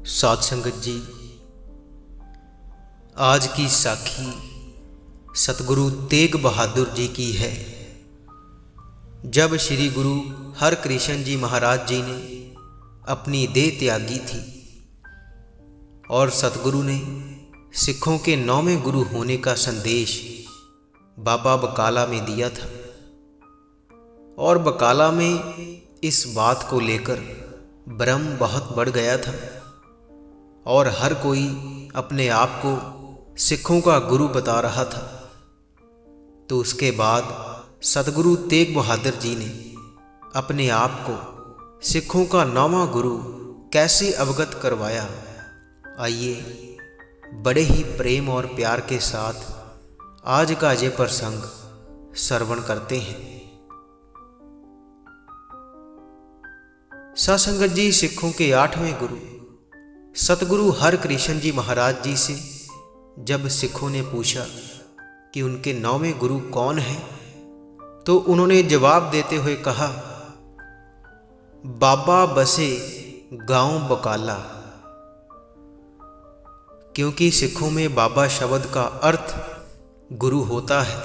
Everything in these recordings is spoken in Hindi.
साध संगत जी, आज की साखी सतगुरु तेग बहादुर जी की है। जब श्री गुरु हरकृष्ण जी महाराज जी ने अपनी देह त्यागी थी और सतगुरु ने सिखों के 9वें गुरु होने का संदेश बाबा बकाला में दिया था, और बकाला में इस बात को लेकर भ्रम बहुत बढ़ गया था और हर कोई अपने आप को सिखों का गुरु बता रहा था। तो उसके बाद सतगुरु तेग बहादुर जी ने अपने आप को सिखों का 9वां गुरु कैसे अवगत करवाया, आइए बड़े ही प्रेम और प्यार के साथ आज का ये प्रसंग श्रवण करते हैं। साध संगत जी, सिखों के 8वें गुरु सतगुरु हरकृष्ण जी महाराज जी से जब सिखों ने पूछा कि उनके 9वें गुरु कौन हैं, तो उन्होंने जवाब देते हुए कहा, बाबा बसे गांव बकाला। क्योंकि सिखों में बाबा शब्द का अर्थ गुरु होता है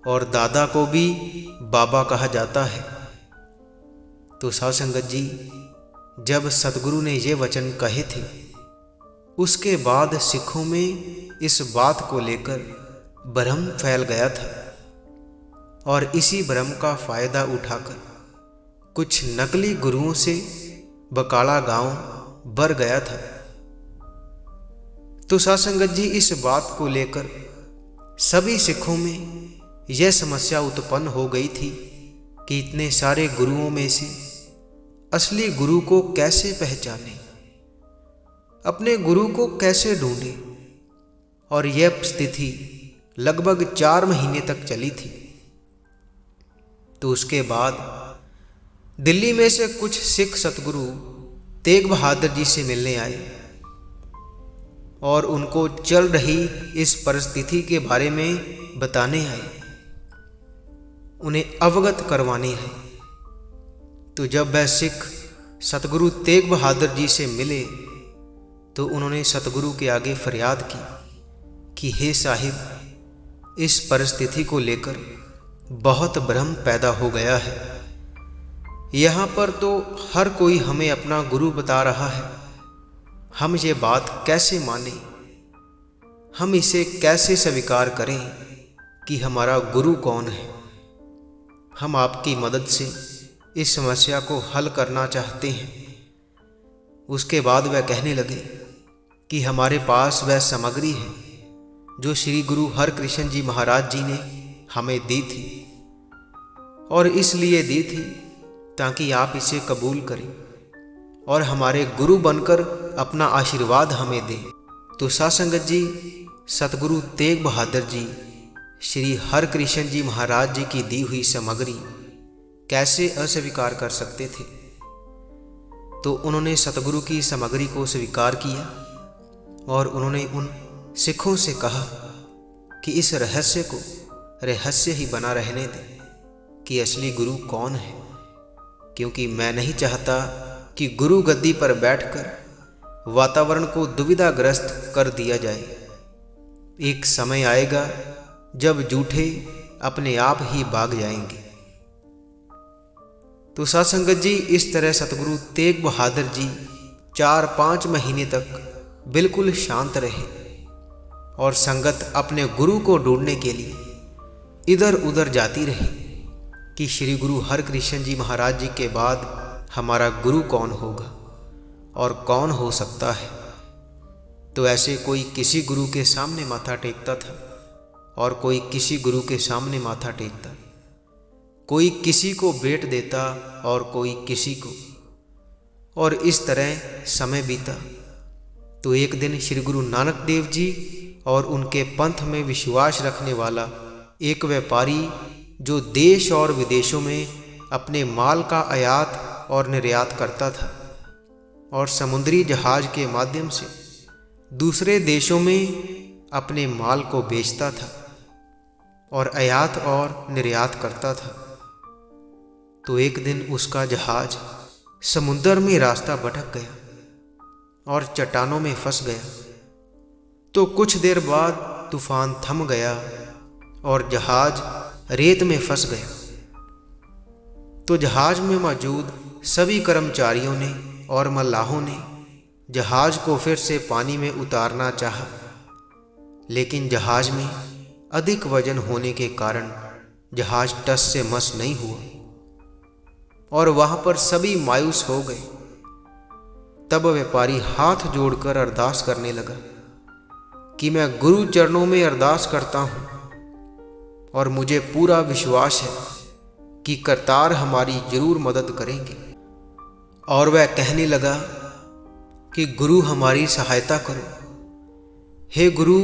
और दादा को भी बाबा कहा जाता है। तो साध संगत जी, जब सतगुरु ने ये वचन कहे थे, उसके बाद सिखों में इस बात को लेकर भ्रम फैल गया था और इसी भ्रम का फायदा उठाकर कुछ नकली गुरुओं से बकाला गांव भर गया था। तो साध संगत जी, इस बात को लेकर सभी सिखों में यह समस्या उत्पन्न हो गई थी कि इतने सारे गुरुओं में से असली गुरु को कैसे पहचाने, अपने गुरु को कैसे ढूंढे। और यह स्थिति लगभग 4 महीने तक चली थी। तो उसके बाद दिल्ली में से कुछ सिख सतगुरु तेग बहादुर जी से मिलने आए और उनको चल रही इस परिस्थिति के बारे में बताने आए, उन्हें अवगत करवाने आए। तो जब वह सिख सतगुरु तेग बहादुर जी से मिले तो उन्होंने सतगुरु के आगे फरियाद की कि हे साहिब, इस परिस्थिति को लेकर बहुत भ्रम पैदा हो गया है। यहाँ पर तो हर कोई हमें अपना गुरु बता रहा है, हम ये बात कैसे माने, हम इसे कैसे स्वीकार करें कि हमारा गुरु कौन है। हम आपकी मदद से इस समस्या को हल करना चाहते हैं। उसके बाद वह कहने लगे कि हमारे पास वह सामग्री है जो श्री गुरु हरकृष्ण जी महाराज जी ने हमें दी थी, और इसलिए दी थी ताकि आप इसे कबूल करें और हमारे गुरु बनकर अपना आशीर्वाद हमें दें। तो साध संगत जी, सतगुरु तेग बहादुर जी श्री हरकृष्ण जी महाराज जी की दी हुई सामग्री कैसे अस्वीकार कर सकते थे। तो उन्होंने सतगुरु की सामग्री को स्वीकार किया और उन्होंने उन सिखों से कहा कि इस रहस्य को रहस्य ही बना रहने दें कि असली गुरु कौन है, क्योंकि मैं नहीं चाहता कि गुरु गद्दी पर बैठकर वातावरण को दुविधाग्रस्त कर दिया जाए। एक समय आएगा जब झूठे अपने आप ही भाग जाएंगे। तो साध संगत जी, इस तरह सतगुरु तेग बहादुर जी 4-5 महीने तक बिल्कुल शांत रहे और संगत अपने गुरु को ढूंढने के लिए इधर उधर जाती रही कि श्री गुरु हरकृष्ण जी महाराज जी के बाद हमारा गुरु कौन होगा और कौन हो सकता है। तो ऐसे कोई किसी गुरु के सामने माथा टेकता था और कोई किसी गुरु के सामने माथा टेकता, कोई किसी को भेंट देता और कोई किसी को, और इस तरह समय बीता। तो एक दिन श्री गुरु नानक देव जी और उनके पंथ में विश्वास रखने वाला एक व्यापारी जो देश और विदेशों में अपने माल का आयात और निर्यात करता था और समुद्री जहाज के माध्यम से दूसरे देशों में अपने माल को बेचता था और आयात और निर्यात करता था। तो एक दिन उसका जहाज समुद्र में रास्ता भटक गया और चट्टानों में फंस गया। तो कुछ देर बाद तूफान थम गया और जहाज रेत में फंस गया। तो जहाज में मौजूद सभी कर्मचारियों ने और मल्लाहों ने जहाज को फिर से पानी में उतारना चाहा, लेकिन जहाज में अधिक वजन होने के कारण जहाज टस से मस नहीं हुआ और वहां पर सभी मायूस हो गए। तब व्यापारी हाथ जोड़कर अरदास करने लगा कि मैं गुरु चरणों में अरदास करता हूं और मुझे पूरा विश्वास है कि करतार हमारी जरूर मदद करेंगे। और वह कहने लगा कि गुरु हमारी सहायता करो, हे गुरु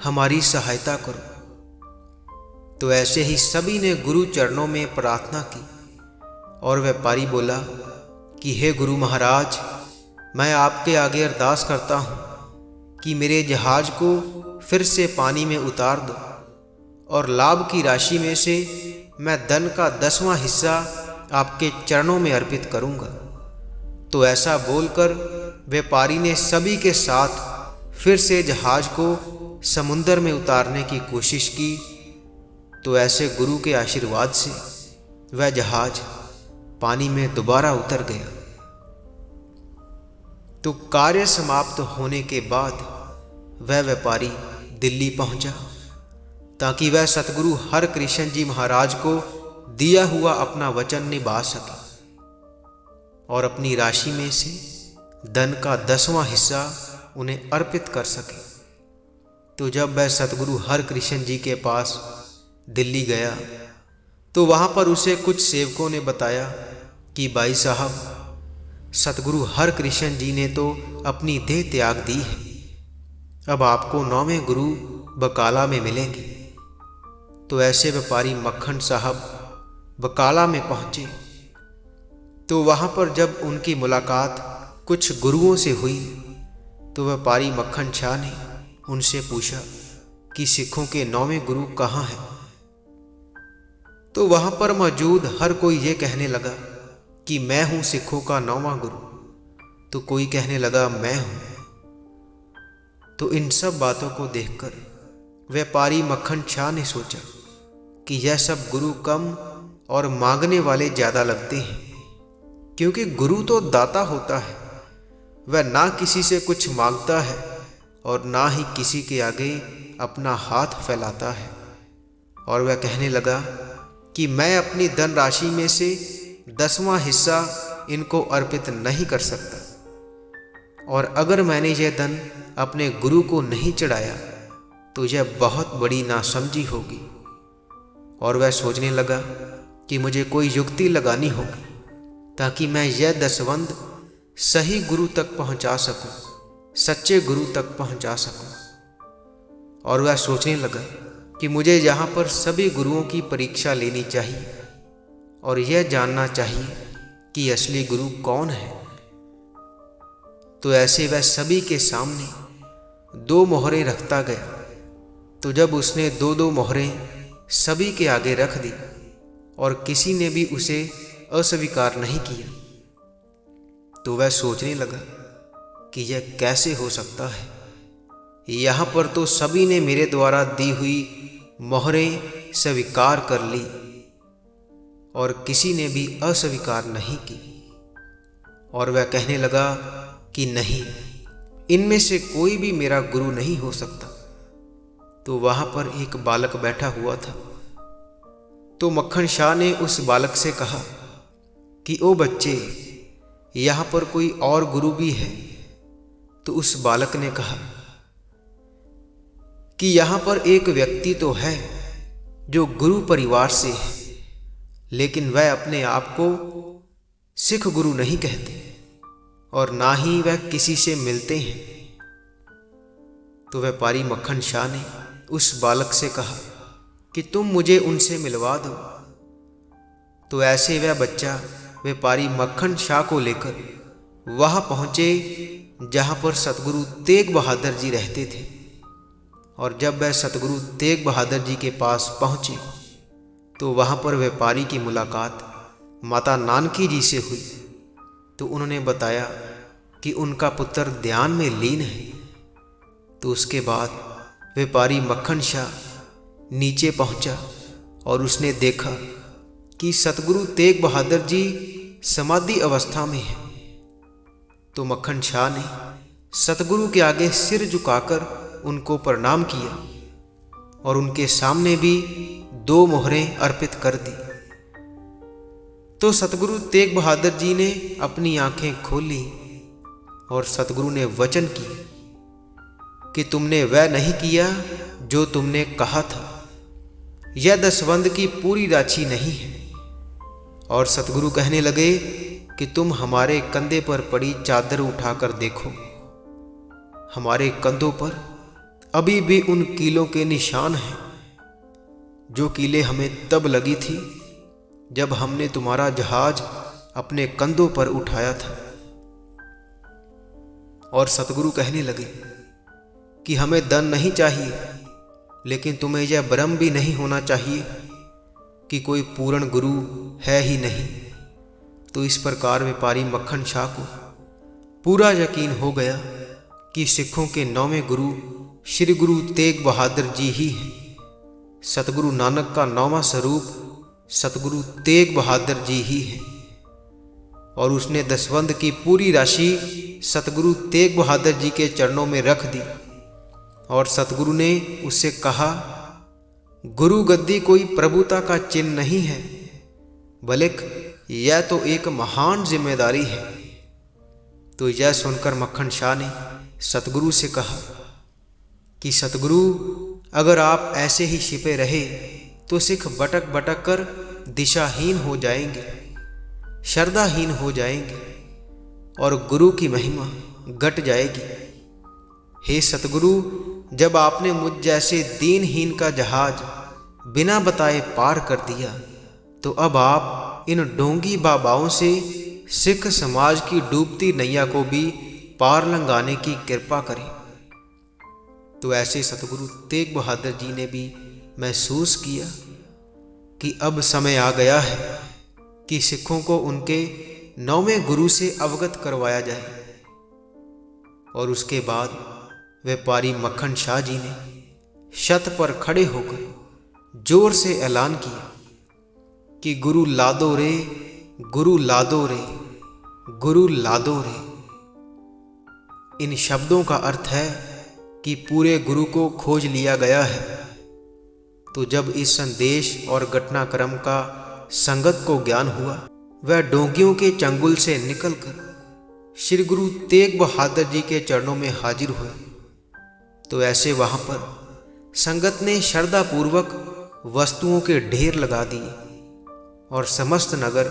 हमारी सहायता करो। तो ऐसे ही सभी ने गुरु चरणों में प्रार्थना की और व्यापारी बोला कि हे गुरु महाराज, मैं आपके आगे अरदास करता हूँ कि मेरे जहाज को फिर से पानी में उतार दो और लाभ की राशि में से मैं धन का 10वां हिस्सा आपके चरणों में अर्पित करूँगा। तो ऐसा बोलकर व्यापारी ने सभी के साथ फिर से जहाज को समुंदर में उतारने की कोशिश की। तो ऐसे गुरु के आशीर्वाद से वह जहाज पानी में दोबारा उतर गया। तो कार्य समाप्त होने के बाद वह व्यापारी दिल्ली पहुंचा ताकि वह सतगुरु हरकृष्ण जी महाराज को दिया हुआ अपना वचन निभा सके और अपनी राशि में से धन का 10वां हिस्सा उन्हें अर्पित कर सके। तो जब वह सतगुरु हरकृष्ण जी के पास दिल्ली गया तो वहां पर उसे कुछ सेवकों ने बताया कि भाई साहब, सतगुरु हरकृष्ण जी ने तो अपनी देह त्याग दी है, अब आपको 9वें गुरु बकाला में मिलेंगे। तो ऐसे व्यापारी मक्खन साहब बकाला में पहुंचे। तो वहां पर जब उनकी मुलाकात कुछ गुरुओं से हुई तो व्यापारी मक्खन शाह ने उनसे पूछा कि सिखों के 9वें गुरु कहाँ हैं। तो वहां पर मौजूद हर कोई ये कहने लगा कि मैं हूं सिखों का 9वां गुरु। तो कोई कहने लगा मैं हूं। तो इन सब बातों को देखकर व्यापारी मक्खन शाह ने सोचा कि यह सब गुरु कम और मांगने वाले ज़्यादा लगते हैं, क्योंकि गुरु तो दाता होता है, वह ना किसी से कुछ मांगता है और ना ही किसी के आगे अपना हाथ फैलाता है। और वह कहने लगा कि मैं अपनी धन राशि में से 10वां हिस्सा इनको अर्पित नहीं कर सकता, और अगर मैंने यह धन अपने गुरु को नहीं चढ़ाया तो यह बहुत बड़ी नासमझी होगी। और वह सोचने लगा कि मुझे कोई युक्ति लगानी होगी ताकि मैं यह दसवंध सही गुरु तक पहुंचा सकूं, सच्चे गुरु तक पहुंचा सकूं। और वह सोचने लगा कि मुझे यहाँ पर सभी गुरुओं की परीक्षा लेनी चाहिए और यह जानना चाहिए कि असली गुरु कौन है। तो ऐसे वह सभी के सामने 2 मोहरें रखता गया। तो जब उसने 2-2 मोहरें सभी के आगे रख दी और किसी ने भी उसे अस्वीकार नहीं किया, तो वह सोचने लगा कि यह कैसे हो सकता है। यहाँ पर तो सभी ने मेरे द्वारा दी हुई मोहरें स्वीकार कर ली और किसी ने भी अस्वीकार नहीं की। और वह कहने लगा कि नहीं, इनमें से कोई भी मेरा गुरु नहीं हो सकता। तो वहां पर एक बालक बैठा हुआ था। तो मक्खन शाह ने उस बालक से कहा कि ओ बच्चे, यहाँ पर कोई और गुरु भी है। तो उस बालक ने कहा कि यहाँ पर एक व्यक्ति तो है जो गुरु परिवार से है, लेकिन वह अपने आप को सिख गुरु नहीं कहते और ना ही वह किसी से मिलते हैं। तो व्यापारी मक्खन शाह ने उस बालक से कहा कि तुम मुझे उनसे मिलवा दो। तो ऐसे वह बच्चा व्यापारी मक्खन शाह को लेकर वहां पहुंचे जहां पर सतगुरु तेग बहादुर जी रहते थे। और जब वह सतगुरु तेग बहादुर जी के पास पहुंचे तो वहां पर व्यापारी की मुलाकात माता नानकी जी से हुई। तो उन्होंने बताया कि उनका पुत्र ध्यान में लीन है। तो उसके बाद व्यापारी मक्खन शाह नीचे पहुंचा और उसने देखा कि सतगुरु तेग बहादुर जी समाधि अवस्था में हैं। तो मक्खन शाह ने सतगुरु के आगे सिर झुकाकर उनको प्रणाम किया और उनके सामने भी 2 मोहरें अर्पित कर दी। तो सतगुरु तेग बहादुर जी ने अपनी आंखें खोली और सतगुरु ने वचन किया कि तुमने वह नहीं किया जो तुमने कहा था, यह दसवंध की पूरी राशि नहीं है। और सतगुरु कहने लगे कि तुम हमारे कंधे पर पड़ी चादर उठाकर देखो। हमारे कंधों पर अभी भी उन कीलों के निशान हैं, जो कीलें हमें तब लगी थी जब हमने तुम्हारा जहाज अपने कंधों पर उठाया था। और सतगुरु कहने लगे कि हमें धन नहीं चाहिए, लेकिन तुम्हें यह भ्रम भी नहीं होना चाहिए कि कोई पूर्ण गुरु है ही नहीं। तो इस प्रकार व्यापारी मक्खन शाह को पूरा यकीन हो गया कि सिखों के 9वें गुरु श्री गुरु तेग बहादुर जी ही हैं। सतगुरु नानक का 9वां स्वरूप सतगुरु तेग बहादुर जी ही है। और उसने दसवंध की पूरी राशि सतगुरु तेग बहादुर जी के चरणों में रख दी। और सतगुरु ने उससे कहा, गुरु गद्दी कोई प्रभुता का चिन्ह नहीं है, बल्कि यह तो एक महान जिम्मेदारी है। तो यह सुनकर मक्खन शाह ने सतगुरु से कहा कि सतगुरु, अगर आप ऐसे ही छिपे रहे तो सिख भटक भटक कर दिशाहीन हो जाएंगे, श्रद्धाहीन हो जाएंगे और गुरु की महिमा घट जाएगी। हे सतगुरु, जब आपने मुझ जैसे दीनहीन का जहाज बिना बताए पार कर दिया, तो अब आप इन ढोंगी बाबाओं से सिख समाज की डूबती नैया को भी पार लंघाने की कृपा करें। तो ऐसे सतगुरु तेग बहादुर जी ने भी महसूस किया कि अब समय आ गया है कि सिखों को उनके 9वें गुरु से अवगत करवाया जाए। और उसके बाद व्यापारी मक्खन शाह जी ने छत पर खड़े होकर जोर से ऐलान किया कि गुरु लादो रे, गुरु लादो रे, गुरु लादो रे। इन शब्दों का अर्थ है कि पूरे गुरु को खोज लिया गया है। तो जब इस संदेश और घटनाक्रम का संगत को ज्ञान हुआ, वह डोंगियों के चंगुल से निकलकर श्री गुरु तेग बहादुर जी के चरणों में हाजिर हुए। तो ऐसे वहां पर संगत ने श्रद्धापूर्वक वस्तुओं के ढेर लगा दिए और समस्त नगर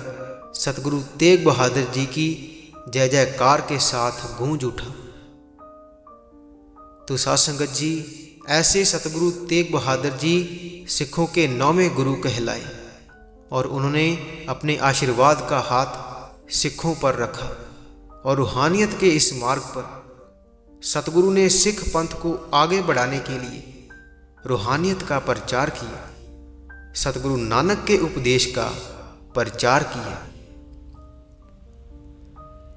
सतगुरु तेग बहादुर जी की जय जयकार के साथ गूंज उठा। तो साध संगत जी, ऐसे सतगुरु तेग बहादुर जी सिखों के 9वें गुरु कहलाए और उन्होंने अपने आशीर्वाद का हाथ सिखों पर रखा और रूहानियत के इस मार्ग पर सतगुरु ने सिख पंथ को आगे बढ़ाने के लिए रूहानियत का प्रचार किया, सतगुरु नानक के उपदेश का प्रचार किया।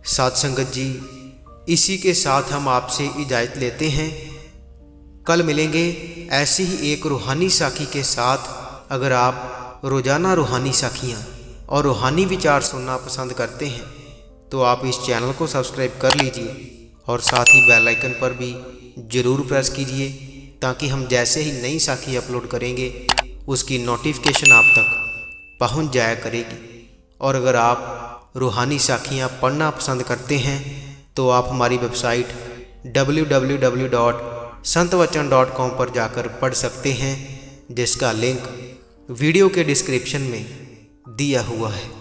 साध संगत जी, इसी के साथ हम आपसे इजाज़त लेते हैं। कल मिलेंगे ऐसी ही एक रूहानी साखी के साथ। अगर आप रोज़ाना रूहानी साखियाँ और रूहानी विचार सुनना पसंद करते हैं तो आप इस चैनल को सब्सक्राइब कर लीजिए और साथ ही बेल आइकन पर भी ज़रूर प्रेस कीजिए, ताकि हम जैसे ही नई साखी अपलोड करेंगे उसकी नोटिफिकेशन आप तक पहुंच जाया करेगी। और अगर आप रूहानी साखियाँ पढ़ना पसंद करते हैं तो आप हमारी वेबसाइट www.santwachan.com पर जाकर पढ़ सकते हैं, जिसका लिंक वीडियो के डिस्क्रिप्शन में दिया हुआ है।